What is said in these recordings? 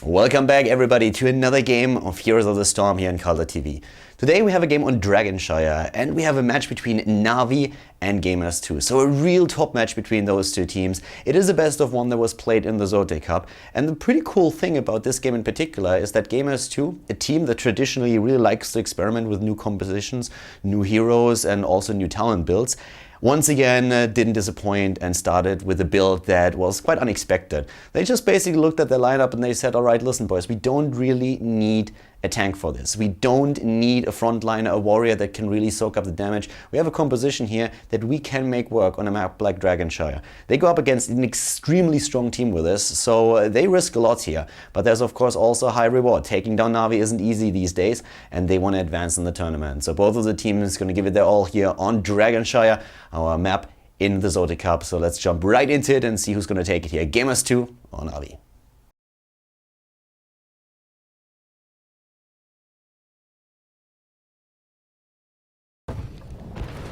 Welcome back everybody to another game of Heroes of the Storm here in Khaldor TV. Today we have a game on Dragonshire and we have a match between NaVi and Gamers2. So a real top match between those two teams. It is a best of one that was played in the ZOTAC Cup, and the pretty cool thing about this game in particular is that Gamers2, a team that traditionally really likes to experiment with new compositions, new heroes and also new talent builds, once again didn't disappoint and started with a build that was quite unexpected. They just basically looked at their lineup and they said, alright, listen boys, we don't really need a tank for this. We don't need a frontliner, a warrior that can really soak up the damage. We have a composition here that we can make work on a map like Dragonshire. They go up against an extremely strong team with this, so they risk a lot here. But there's of course also a high reward. Taking down NaVi isn't easy these days, and they want to advance in the tournament. So both of the teams are going to give it their all here on Dragonshire, our map in the ZOTAC Cup. So let's jump right into it and see who's going to take it here. Gamers2 or NaVi.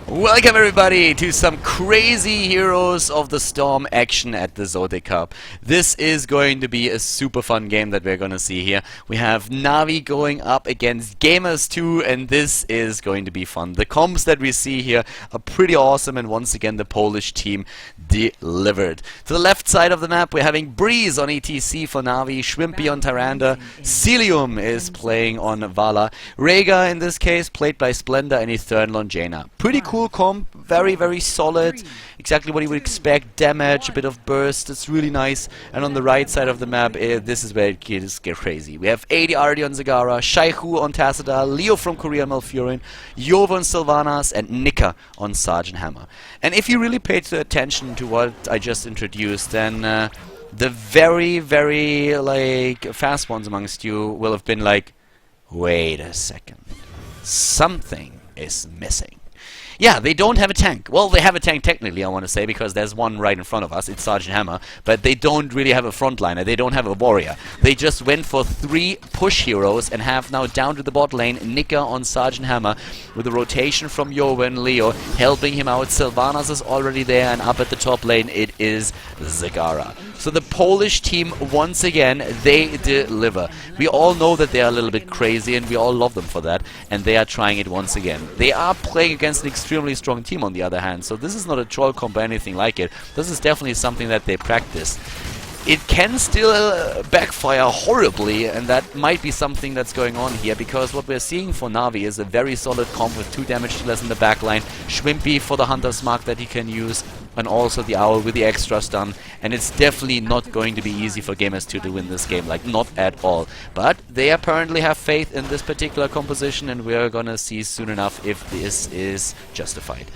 Welcome everybody to some crazy Heroes of the Storm action at the ZOTAC Cup. This is going to be a super fun game that we're going to see here. We have NaVi going up against Gamers2, and this is going to be fun. The comps that we see here are pretty awesome, and once again the Polish team delivered. To the left side of the map we're having Breeze on ETC for NaVi, Shwimpy on Tyrande, Celium is playing on Vala, Rhaegar in this case played by Splendor, and Eternal on Jaina. Pretty cool comp, very solid, exactly what you would expect. Damage, a bit of burst, it's really nice. And on the right side of the map, this is where it gets crazy. We have 80 Ardi on Zagara, Shaihu on Tassadar, Leo from Korea Malfurion, Yova on Sylvanas, and Nika on Sergeant Hammer. And if you really paid attention to what I just introduced, then the very like fast ones amongst you will have been like, wait a second, something is missing. Yeah, they don't have a tank. Well, they have a tank technically, I want to say, because there's one right in front of us. It's Sergeant Hammer. But they don't really have a frontliner. They don't have a warrior. They just went for 3 push heroes and have now down to the bot lane Nika on Sergeant Hammer with a rotation from Yova and Leo helping him out. Sylvanas is already there, and up at the top lane it is Zagara. So the Polish team, once again, they deliver. We all know that they are a little bit crazy, and we all love them for that. And they are trying it once again. They are playing against an extremely strong team on the other hand, so this is not a troll comp or anything like it. This is definitely something that they practice. It can still backfire horribly, and that might be something that's going on here, because what we're seeing for NaVi is a very solid comp with 2 damage dealers in the backline, Shwimpy for the Hunter's Mark that he can use, and also the Owl with the extra stun, and it's definitely not going to be easy for Gamers2 to win this game, like not at all. But they apparently have faith in this particular composition, and we're gonna see soon enough if this is justified.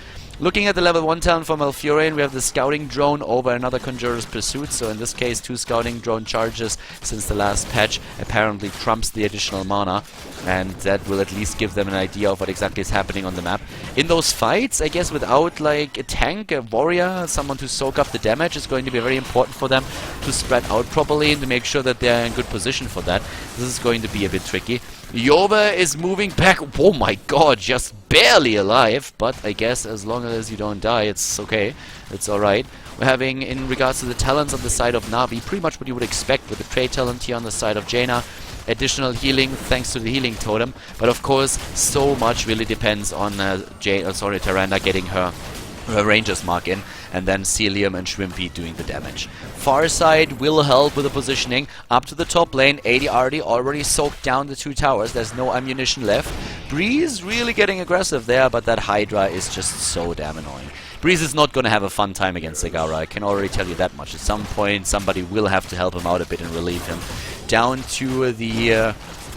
Looking at the level 1 talent for Malfurion, we have the Scouting Drone over another Conjurer's Pursuit, so in this case 2 Scouting Drone charges since the last patch apparently trumps the additional mana, and that will at least give them an idea of what exactly is happening on the map. In those fights, I guess without like a tank, a warrior, someone to soak up the damage, is going to be very important for them to spread out properly and to make sure that they're in good position for that. This is going to be a bit tricky. Yova is moving back. Oh my god, just barely alive, but I guess as long as you don't die, it's okay. It's alright. We're having, in regards to the talents on the side of NaVi, pretty much what you would expect with the trade talent here on the side of Jaina. Additional healing thanks to the healing totem, but of course so much really depends on Tyrande getting her Ranger's Mark in, and then Celium and Shwimpy doing the damage. Far side will help with the positioning. Up to the top lane, 80 Ardi already soaked down the 2 towers. There's no ammunition left. Breeze really getting aggressive there, but that Hydra is just so damn annoying. Breeze is not going to have a fun time against Zagara, I can already tell you that much. At some point somebody will have to help him out a bit and relieve him. Down to the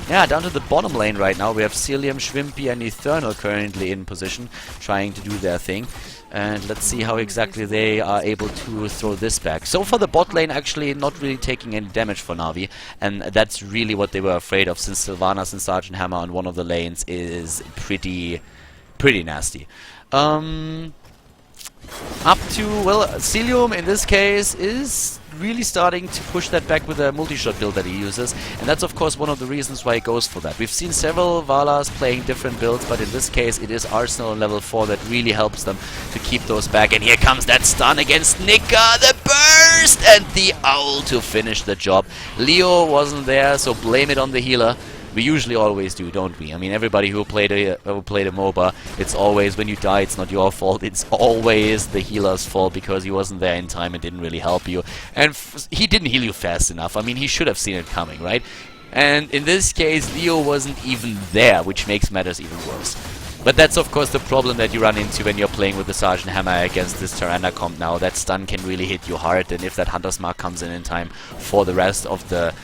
down to the bottom lane right now. We have Celium, Shwimpy and Eternal currently in position, trying to do their thing. And let's see how exactly they are able to throw this back. So far the bot lane actually not really taking any damage for NaVi, and that's really what they were afraid of, since Sylvanas and Sergeant Hammer on one of the lanes is pretty nasty. Up to, well, Celium in this case is really starting to push that back with a multi-shot build that he uses, and that's of course one of the reasons why he goes for that. We've seen several Valas playing different builds, but in this case it is Arsenal on level 4 that really helps them to keep those back. And here comes that stun against Nika, the burn! burst and the owl to finish the job. Leo wasn't there, so blame it on the healer. We usually always do, don't we? I mean, everybody who played a MOBA, it's always when you die, it's not your fault. It's always the healer's fault because he wasn't there in time and didn't really help you. And he didn't heal you fast enough. I mean, he should have seen it coming, right? And in this case, Leo wasn't even there, which makes matters even worse. But that's of course the problem that you run into when you're playing with the Sergeant Hammer against this Tyrannus comp now. That stun can really hit you hard, and if that Hunter's Mark comes in time for the rest of the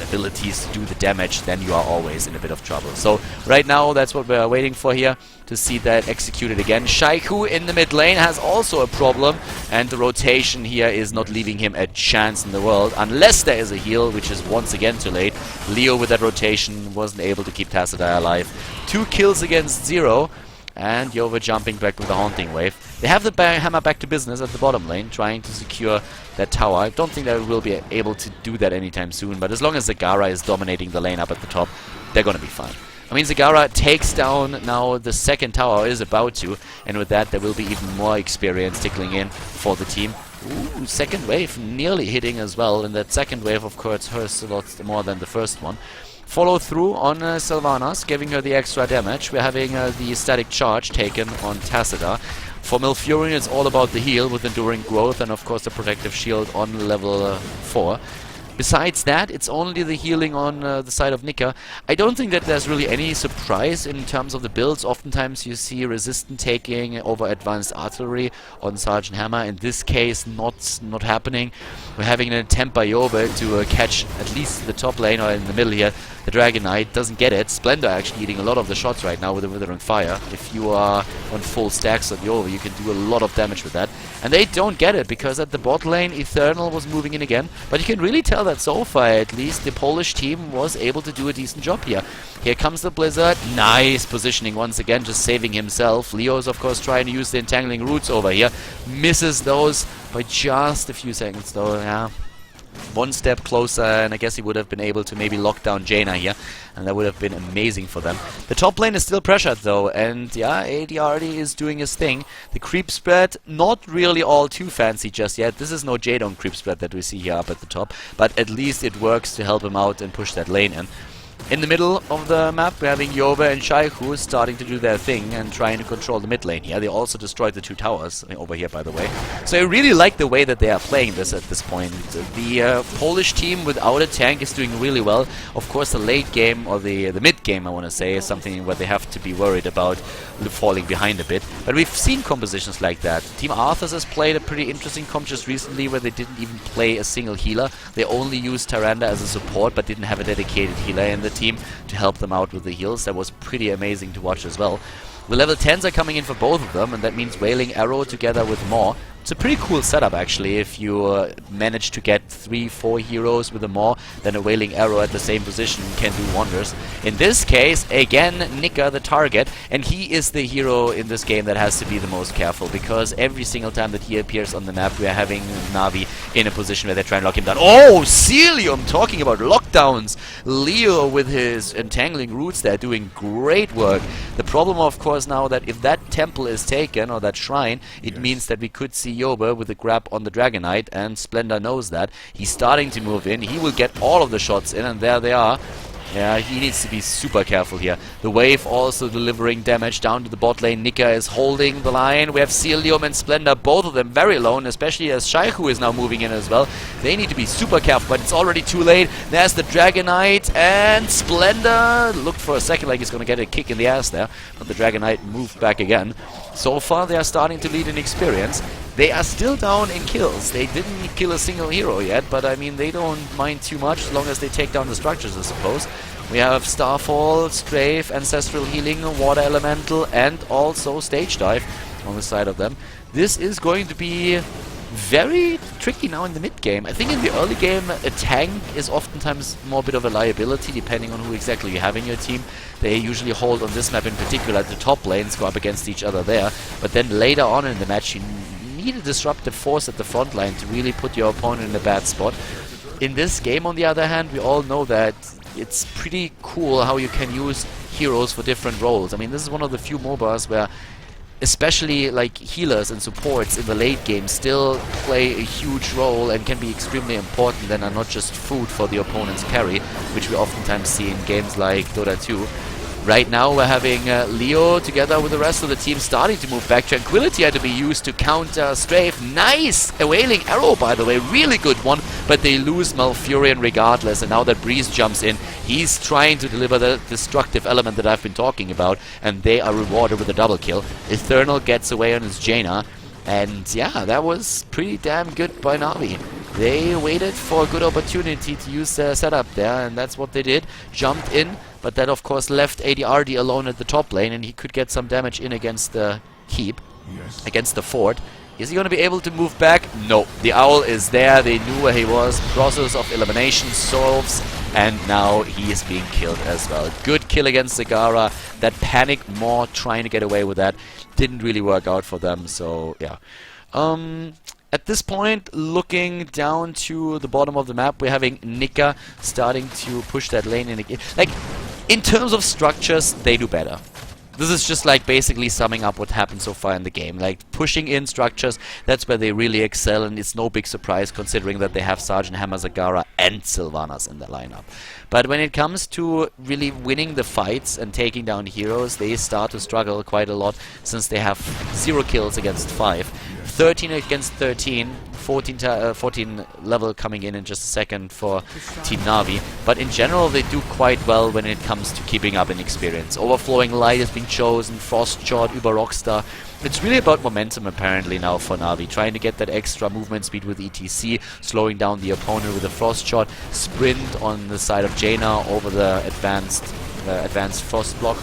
abilities to do the damage, then you are always in a bit of trouble. So right now that's what we're waiting for here, to see that executed again. Shaiku in the mid lane has also a problem, and the rotation here is not leaving him a chance in the world unless there is a heal, which is once again too late. Leo with that rotation wasn't able to keep Tassadar alive. 2 kills against 0. And Yova jumping back with the Haunting Wave. They have the hammer back to business at the bottom lane, trying to secure that tower. I don't think they will be able to do that anytime soon, but as long as Zagara is dominating the lane up at the top, they're going to be fine. I mean, Zagara takes down now the second tower, is about to, and with that there will be even more experience tickling in for the team. Ooh, second wave nearly hitting as well, and that second wave of course hurts a lot more than the first one. Follow through on Sylvanas, giving her the extra damage. We're having the static charge taken on Tassadar. For Malfurion, it's all about the heal with Enduring Growth and of course the protective shield on level 4. Besides that, it's only the healing on the side of Nika. I don't think that there's really any surprise in terms of the builds. Oftentimes you see Resistant taking over Advanced Artillery on Sergeant Hammer. In this case, not happening. We're having an attempt by Yobe to catch at least the top lane, or in the middle here. The Dragon Knight doesn't get it. Splendor actually eating a lot of the shots right now with the Withering Fire. If you are on full stacks on Yobe, you can do a lot of damage with that. And they don't get it, because at the bot lane, Eternal was moving in again. But you can really tell that so far, at least, the Polish team was able to do a decent job here. Here comes the Blizzard. Nice positioning once again, just saving himself. Leo's, of course, trying to use the Entangling Roots over here. Misses those by just a few seconds, though, yeah. One step closer, and I guess he would have been able to maybe lock down Jaina here, and that would have been amazing for them. The top lane is still pressured though, and yeah, AD already is doing his thing. The creep spread, not really all too fancy just yet. This is no Jadon creep spread that we see here up at the top, but at least it works to help him out and push that lane in. In the middle of the map, we're having Yobe and Shaiku starting to do their thing and trying to control the mid lane here. They also destroyed the 2 towers over here, by the way. So I really like the way that they are playing this at this point. The Polish team without a tank is doing really well. Of course, the late game, or the mid game, I want to say, is something where they have to be worried about falling behind a bit. But we've seen compositions like that. Team Arthurs has played a pretty interesting comp just recently, where they didn't even play a single healer. They only used Tyrande as a support, but didn't have a dedicated healer in the team to help them out with the heals. That was pretty amazing to watch as well. The level 10s are coming in for both of them, and that means Wailing Arrow together with Maw. It's a pretty cool setup actually. If you manage to get 3-4 heroes with a Maw, then a Wailing Arrow at the same position can do wonders. In this case, again, Nika the target, and he is the hero in this game that has to be the most careful, because every single time that he appears on the map, we are having Navi in a position where they're trying to lock him down. Oh, Celium talking about lockdowns! Leo with his Entangling Roots there doing great work. The problem, of course, now that if that temple is taken, or that shrine, it means that we could see Yobe with a grab on the Dragon Knight, and Splendor knows that. He's starting to move in. He will get all of the shots in, and there they are. Yeah, he needs to be super careful here. The wave also delivering damage down to the bot lane. Nika is holding the line. We have Celium and Splendor, both of them very alone, especially as Shaiku is now moving in as well. They need to be super careful, but it's already too late. There's the Dragon Knight, and Splendor looked for a second like he's going to get a kick in the ass there, but the Dragon Knight moved back again. So far they are starting to lead in experience. They are still down in kills. They didn't kill a single hero yet, but I mean, they don't mind too much as long as they take down the structures, I suppose. We have Starfall, Strafe, Ancestral Healing, Water Elemental, and also Stage Dive on the side of them. This is going to be very tricky now in the mid game. I think in the early game, a tank is oftentimes more a bit of a liability depending on who exactly you have in your team. They usually hold on this map in particular the top lanes, go up against each other there. But then later on in the match, you need a disruptive force at the front line to really put your opponent in a bad spot. In this game, on the other hand, we all know that it's pretty cool how you can use heroes for different roles. I mean, this is one of the few MOBAs where especially like healers and supports in the late game still play a huge role and can be extremely important and are not just food for the opponent's carry, which we oftentimes see in games like Dota 2. Right now we're having Leo together with the rest of the team starting to move back. Tranquility had to be used to counter Strafe. Nice! A Wailing Arrow, by the way, really good one, but they lose Malfurion regardless, and now that Breeze jumps in, he's trying to deliver the destructive element that I've been talking about, and they are rewarded with a double kill. Eternal gets away on his Jaina, and yeah, that was pretty damn good by NaVi. They waited for a good opportunity to use their setup there, and that's what they did. Jumped in, but that of course left ADRD alone at the top lane, and he could get some damage in against the keep, against the fort. Is he going to be able to move back? No. The owl is there. They knew where he was. Process of elimination solves, and now he is being killed as well. Good kill against Zagara. That panic more trying to get away with that didn't really work out for them, so yeah. At this point, looking down to the bottom of the map, we're having Nika starting to push that lane in again. Like, in terms of structures, they do better. This is just like basically summing up what happened so far in the game. Like, pushing in structures, that's where they really excel, and it's no big surprise considering that they have Sergeant Hammer, Zagara, and Sylvanas in the lineup. But when it comes to really winning the fights and taking down heroes, they start to struggle quite a lot since they have 0 kills against 5. 13 against 13, 14 level coming in just a second for Team NaVi. But in general, they do quite well when it comes to keeping up in experience. Overflowing Light has been chosen, Frost Shot, Uber Rockstar. It's really about momentum apparently now for NaVi, trying to get that extra movement speed with ETC, slowing down the opponent with a Frost Shot, sprint on the side of Jaina over the advanced Frost block,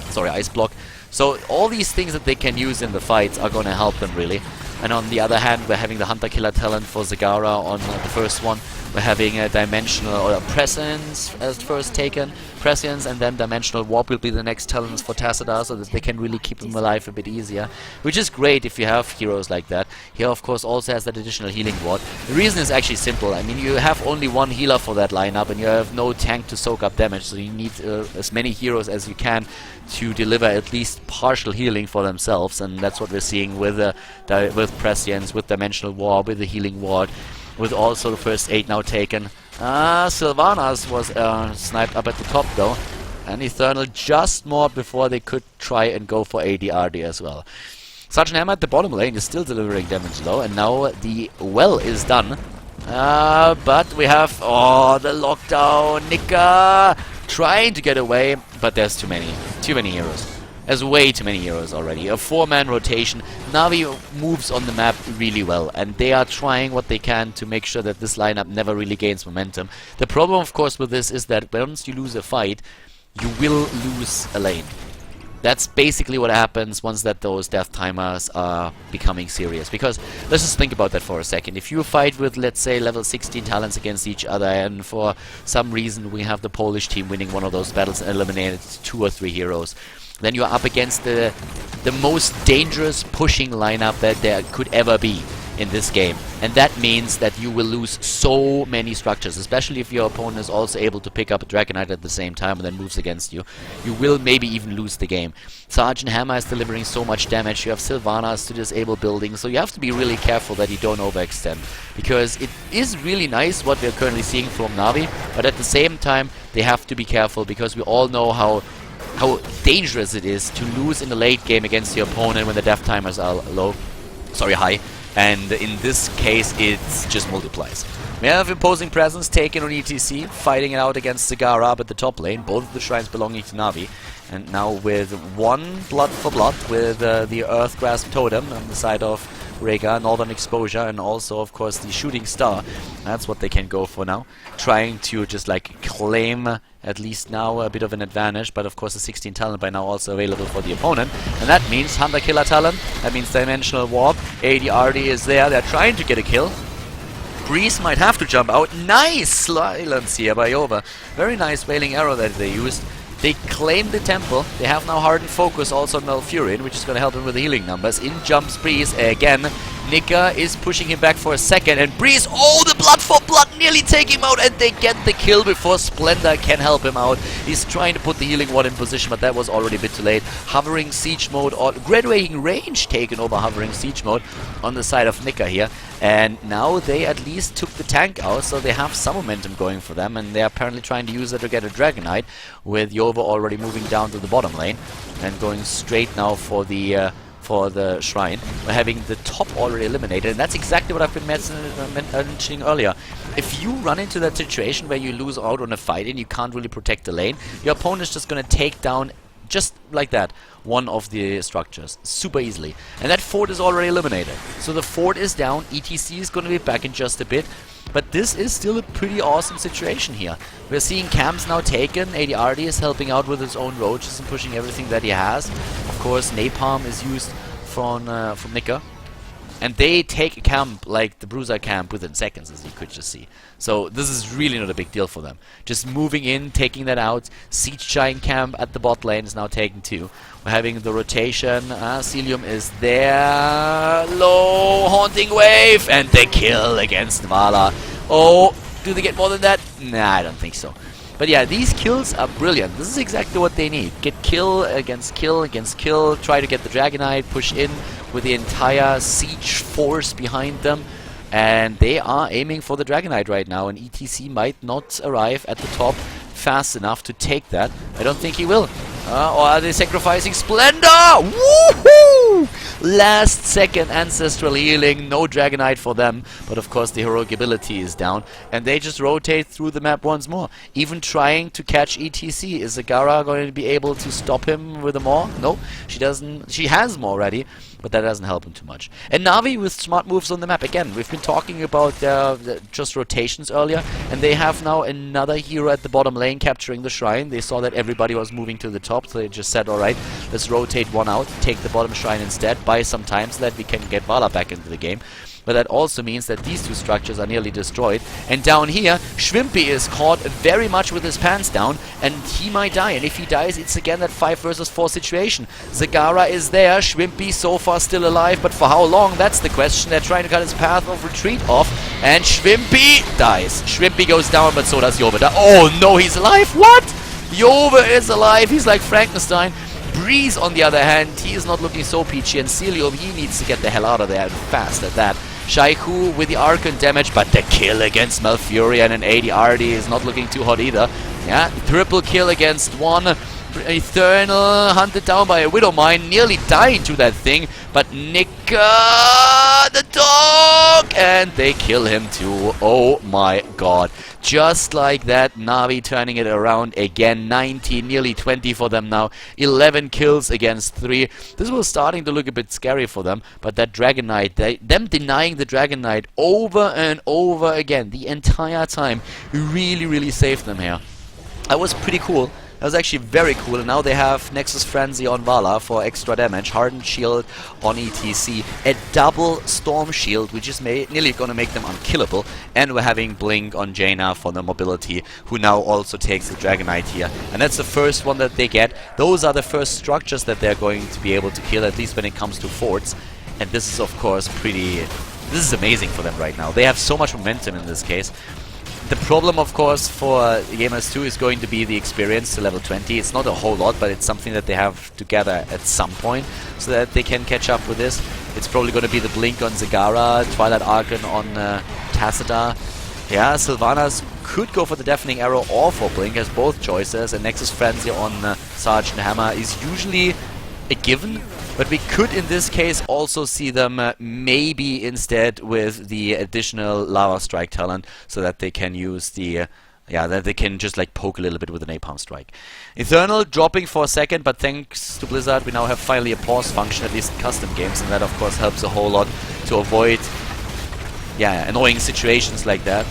sorry, Ice block. So all these things that they can use in the fights are going to help them really. And on the other hand, we're having the Hunter-Killer talent for Zagara on the first one. We're having a Dimensional or Prescience as first taken. Prescience, and then Dimensional Warp will be the next talents for Tassadar, so that they can really keep them alive a bit easier. Which is great if you have heroes like that. Here, of course, also has that additional healing ward. The reason is actually simple. I mean, you have only one healer for that lineup, and you have no tank to soak up damage, so you need as many heroes as you can to deliver at least partial healing for themselves, and that's what we're seeing with Prescience, with Dimensional Warp, with the healing ward, with also the first 8 now taken. Sylvanas was sniped up at the top though, and Eternal just more before they could try and go for ADRD as well. Sergeant Hammer at the bottom lane is still delivering damage though, and now the well is done. But we have, the lockdown, Nika trying to get away, but there's too many heroes. There's way too many heroes already. A 4-man rotation. NaVi moves on the map really well, and they are trying what they can to make sure that this lineup never really gains momentum. The problem, of course, with this is that once you lose a fight, you will lose a lane. That's basically what happens once that those death timers are becoming serious. Because let's just think about that for a second. If you fight with, let's say, level 16 talents against each other, and for some reason we have the Polish team winning one of those battles and eliminated 2 or 3 heroes, then you're up against the most dangerous pushing lineup that there could ever be in this game. And that means that you will lose so many structures, especially if your opponent is also able to pick up a Dragonite at the same time and then moves against you. You will maybe even lose the game. Sergeant Hammer is delivering so much damage. You have Sylvanas to disable buildings, so you have to be really careful that you don't overextend. Because it is really nice what we're currently seeing from NaVi, but at the same time they have to be careful, because we all know how dangerous it is to lose in the late game against your opponent when the death timers are high. And in this case, it just multiplies. We have Imposing Presence taken on ETC, fighting it out against Zagara up at the top lane, both of the shrines belonging to NaVi. And now with one blood for blood, with the Earth Grasp Totem on the side of Rega, Northern Exposure, and also, of course, the Shooting Star. That's what they can go for now. Trying to just, like, claim at least now a bit of an advantage, but of course the 16 talent by now also available for the opponent. And that means Hunter-Killer talent, that means Dimensional Warp, ADRD is there, they're trying to get a kill. Breeze might have to jump out. Nice silence here by Over. Very nice Wailing Arrow that they used. They claim the temple. They have now hardened focus also on Malfurion, which is going to help him with the healing numbers. In jumps Breeze again. Nika is pushing him back for a second, and Breeze, oh, the blood for blood, nearly take him out, and they get the kill before Splendor can help him out. He's trying to put the healing ward in position, but that was already a bit too late. Hovering siege mode, or graduating range taken over hovering siege mode on the side of Nika here. And now they at least took the tank out, so they have some momentum going for them, and they're apparently trying to use it to get a Dragon Knight, with Yova already moving down to the bottom lane and going straight now for the shrine. We're having the top already eliminated, and that's exactly what I've been mentioning earlier. If you run into that situation where you lose out on a fight and you can't really protect the lane, your opponent's just going to take down, just like that, one of the structures super easily. And that fort is already eliminated. So the fort is down, ETC is going to be back in just a bit. But this is still a pretty awesome situation here. We're seeing camps now taken. ADRD is helping out with his own roaches and pushing everything that he has. Of course, Napalm is used from Nika. And they take a camp like the Bruiser camp within seconds, as you could just see. So this is really not a big deal for them. Just moving in, taking that out. Siege Giant camp at the bot lane is now taken too. We're having the rotation. Celium is there. Low Haunting Wave. And they kill against Vala. Oh, do they get more than that? Nah, I don't think so. But yeah, these kills are brilliant. This is exactly what they need. Get kill against kill against kill. Try to get the Dragon Knight. Push in with the entire siege force behind them. And they are aiming for the Dragon Knight right now. And ETC might not arrive at the top fast enough to take that. I don't think he will. Or are they sacrificing Splendor? Woohoo! Last second ancestral healing. No Dragon Knight for them. But of course the heroic ability is down. And they just rotate through the map once more. Even trying to catch ETC. Is Zagara going to be able to stop him with a Maw? No, she doesn't. She has Maw already. But that doesn't help him too much. And NaVi with smart moves on the map. Again, we've been talking about just rotations earlier. And they have now another hero at the bottom lane capturing the shrine. They saw that everybody was moving to the top. So they just said, alright, let's rotate one out. Take the bottom shrine instead. Buy some time so that we can get Vala back into the game. But that also means that these two structures are nearly destroyed. And down here, Schwimpy is caught very much with his pants down. And he might die. And if he dies, it's again that 5 versus 4 situation. Zagara is there. Schwimpy so far still alive. But for how long? That's the question. They're trying to cut his path of retreat off. And Schwimpy dies. Schwimpy goes down, but so does Yova. Oh no, he's alive. What? Yova is alive. He's like Frankenstein. Breeze, on the other hand, he is not looking so peachy. And Celium, he needs to get the hell out of there fast at that. Shaiku with the Archon damage, but the kill against Malfurion and ADRD is not looking too hot either. Yeah, triple kill against one. Eternal hunted down by a Widowmine, nearly dying to that thing, but Nika the dog, and they kill him too. Oh my god. Just like that, NaVi turning it around again. 19, nearly 20 for them now. 11 kills against 3. This was starting to look a bit scary for them, but that Dragon Knight, them denying the Dragon Knight over and over again the entire time, really saved them here. That was pretty cool. That was actually very cool, and now they have Nexus Frenzy on Vala for extra damage, Hardened Shield on ETC, a double Storm Shield, which is nearly going to make them unkillable, and we're having Blink on Jaina for the mobility, who now also takes the Dragon Knight here. And that's the first one that they get. Those are the first structures that they're going to be able to kill, at least when it comes to forts. And this is, of course, this is amazing for them right now. They have so much momentum in this case. The problem, of course, for Gamers2 is going to be the experience to level 20. It's not a whole lot, but it's something that they have to gather at some point so that they can catch up with this. It's probably going to be the Blink on Zagara, Twilight Archon on Tacita. Yeah, Sylvanas could go for the Deafening Arrow or for Blink, has both choices, and Nexus Frenzy on Sergeant Hammer is usually a given. But we could, in this case, also see them maybe instead with the additional Lava Strike talent, so that they can use the, that they can just like poke a little bit with an Napalm Strike. Eternal dropping for a second, but thanks to Blizzard, we now have finally a pause function, at least in custom games, and that of course helps a whole lot to avoid, annoying situations like that.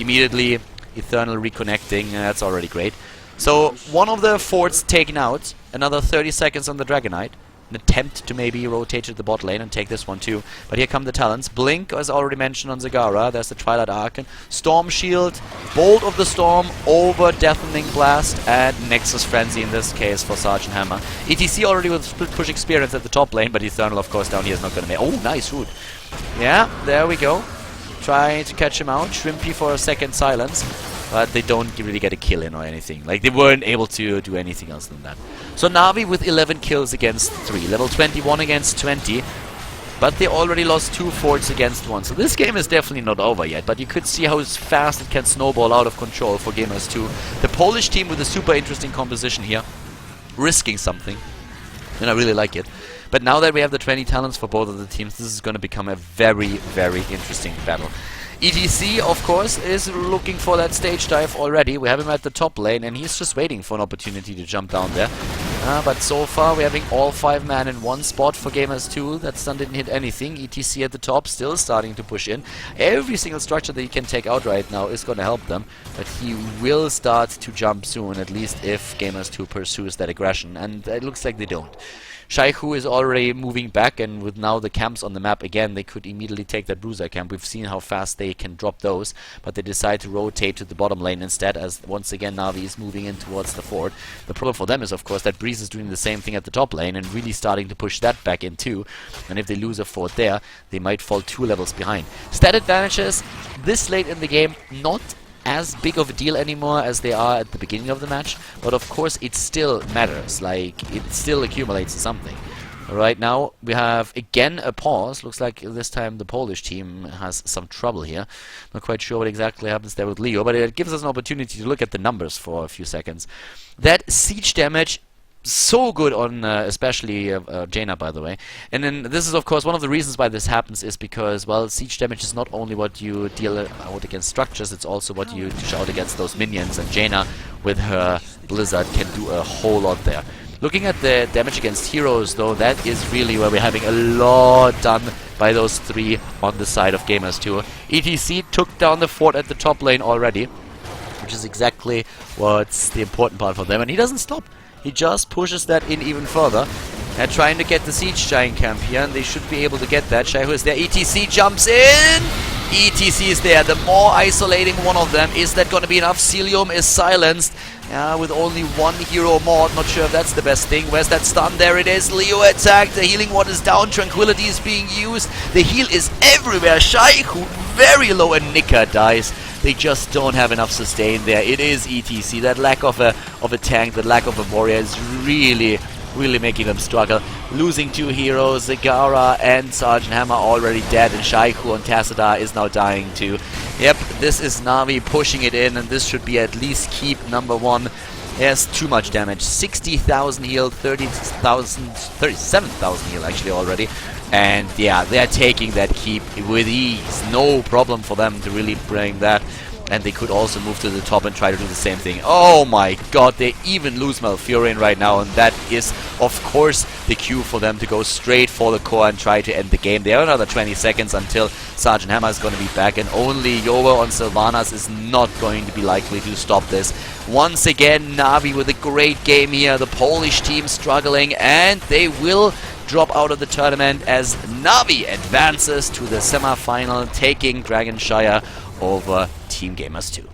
Immediately, Eternal reconnecting, that's already great. So one of the forts taken out, another 30 seconds on the Dragon Knight. An attempt to maybe rotate to the bot lane and take this one too. But here come the talents. Blink, as already mentioned on Zagara. There's the Twilight Archon. Storm Shield, Bolt of the Storm, over Deafening Blast, and Nexus Frenzy in this case for Sergeant Hammer. ETC already with split push experience at the top lane, but Eternal, of course, down here is not going to make... Oh, nice root. Yeah, there we go. trying to catch him out. Shrimpy for a second silence, but they don't really get a kill in or anything. Like, they weren't able to do anything else than that. So NaVi with 11 kills against 3. Level 21 against 20. But they already lost 2 forts against 1. So this game is definitely not over yet. But you could see how fast it can snowball out of control for Gamers2. The Polish team with a super interesting composition here. Risking something. And I really like it. But now that we have the 20 talents for both of the teams, this is going to become a very, very interesting battle. ETC, of course, is looking for that stage dive already. We have him at the top lane, and he's just waiting for an opportunity to jump down there. But so far, we're having all 5 men in one spot for Gamers2. That stun didn't hit anything. ETC at the top, still starting to push in. Every single structure that he can take out right now is going to help them. But he will start to jump soon, at least if Gamers2 pursues that aggression. And it looks like they don't. Shaihu is already moving back, and with now the camps on the map again, they could immediately take that bruiser camp. We've seen how fast they can drop those, but they decide to rotate to the bottom lane instead, as once again NaVi is moving in towards the fort. The problem for them is, of course, that Breeze is doing the same thing at the top lane and really starting to push that back in too. And if they lose a fort there, they might fall 2 levels behind. Stat advantages this late in the game, not as big of a deal anymore as they are at the beginning of the match, but of course it still matters. Like, it still accumulates to something. Right now we have again a pause. Looks like this time the Polish team has some trouble here. Not quite sure what exactly happens there with Leo, but it gives us an opportunity to look at the numbers for a few seconds. That siege damage, so good on especially Jaina, by the way. And then this is of course one of the reasons why this happens is because, well, siege damage is not only what you deal out against structures, it's also what you dish out against those minions, and Jaina with her Blizzard can do a whole lot there. Looking at the damage against heroes though, that is really where we're having a lot done by those 3 on the side of Gamers2. ETC took down the fort at the top lane already, which is exactly what's the important part for them, and he doesn't stop. He just pushes that in even further. They're trying to get the siege giant camp here, and they should be able to get that. Shaihu is there. ETC jumps in. ETC is there. The more isolating one of them. Is that going to be enough? Celium is silenced. Yeah, with only 1 hero more. Not sure if that's the best thing. Where's that stun? There it is. Leo attacked. The healing ward is down. Tranquility is being used. The heal is everywhere. Shaihu very low, and Nika dies. They just don't have enough sustain there. It is ETC. That lack of a tank, that lack of a warrior is really making them struggle. Losing 2 heroes, Zagara and Sergeant Hammer already dead, and Shaihu on Tassadar is now dying too. Yep, this is NaVi pushing it in, and this should be at least keep number 1. There's too much damage. 60,000 heal, 37,000 heal actually already. And yeah, they're taking that keep with ease. No problem for them to really bring that. And they could also move to the top and try to do the same thing. Oh my god, they even lose Malfurion right now, and that is, of course, the cue for them to go straight for the core and try to end the game. They have another 20 seconds until Sergeant Hammer is going to be back, and only Yoba on Sylvanas is not going to be likely to stop this. Once again, NaVi with a great game here. The Polish team struggling, and they will drop out of the tournament as NaVi advances to the semi-final, taking Dragonshire over Team Gamers2.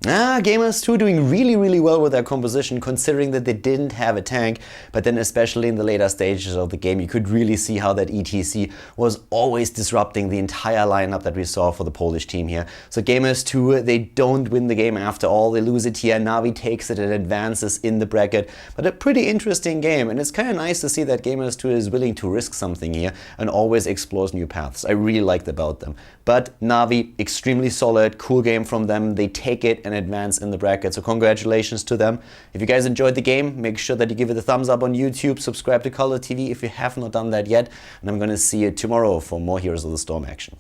Gamers2 doing really well with their composition, considering that they didn't have a tank, but then especially in the later stages of the game you could really see how that ETC was always disrupting the entire lineup that we saw for the Polish team here. So Gamers2, they don't win the game after all, they lose it here. NaVi takes it and advances in the bracket, but a pretty interesting game, and it's kind of nice to see that Gamers2 is willing to risk something here and always explores new paths. I really liked about them. But NaVi, extremely solid, cool game from them. They take it and advance in the bracket, so congratulations to them. If you guys enjoyed the game, make sure that you give it a thumbs up on YouTube, subscribe to Khaldor TV if you have not done that yet, and I'm gonna see you tomorrow for more Heroes of the Storm action.